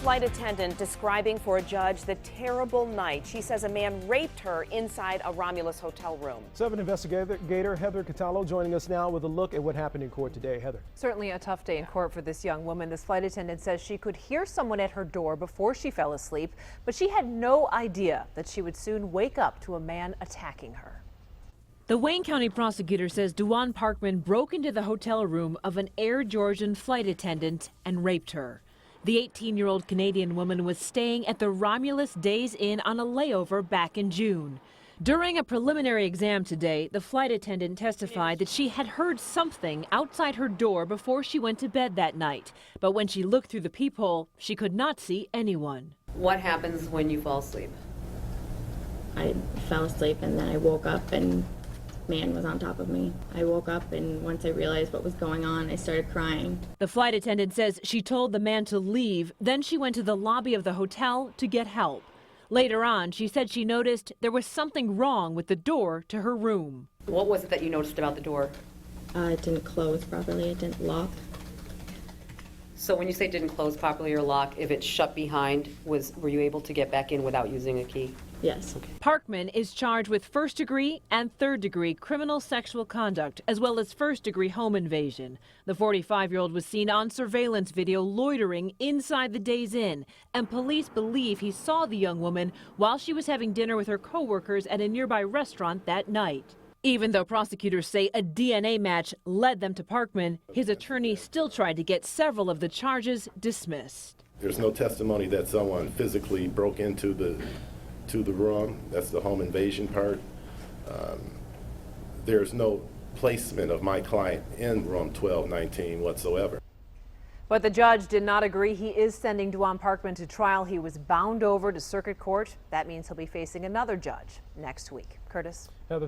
flight attendant describing for a judge the terrible night. She says a man raped her inside a Romulus hotel room. 7 investigator Heather Catallo joining us now with a look at what happened in court today. Heather. Certainly a tough day in court for this young woman. This flight attendant says she could hear someone at her door before she fell asleep, but she had no idea that she would soon wake up to a man attacking her. The Wayne County prosecutor says Duan Parkman broke into the hotel room of an Air Georgian flight attendant and raped her. The 18-year-old Canadian woman was staying at the Romulus Days Inn on a layover back in June. During a preliminary exam today, the flight attendant testified that she had heard something outside her door before she went to bed that night. But when she looked through the peephole, she could not see anyone. What happens when you fall asleep? I fell asleep and then I woke up and man was on top of me. I woke up and once I realized what was going on, I started crying. The flight attendant says she told the man to leave, then she went to the lobby of the hotel to get help. Later on, she said she noticed there was something wrong with the door to her room. What was it that you noticed about the door? It didn't close properly, it didn't lock. So when you say didn't close properly or lock, if it's shut behind, were you able to get back in without using a key? Yes. Okay. Parkman is charged with first-degree and third-degree criminal sexual conduct, as well as first-degree home invasion. The 45-year-old was seen on surveillance video loitering inside the Days Inn, and police believe he saw the young woman while she was having dinner with her co-workers at a nearby restaurant that night. Even though prosecutors say a DNA match led them to Parkman, his attorney still tried to get several of the charges dismissed. There's no testimony that someone physically broke into the room. That's the home invasion part. There's no placement of my client in room 1219 whatsoever. But the judge did not agree. He is sending Duan Parkman to trial. He was bound over to circuit court. That means he'll be facing another judge next week. Curtis. Heather.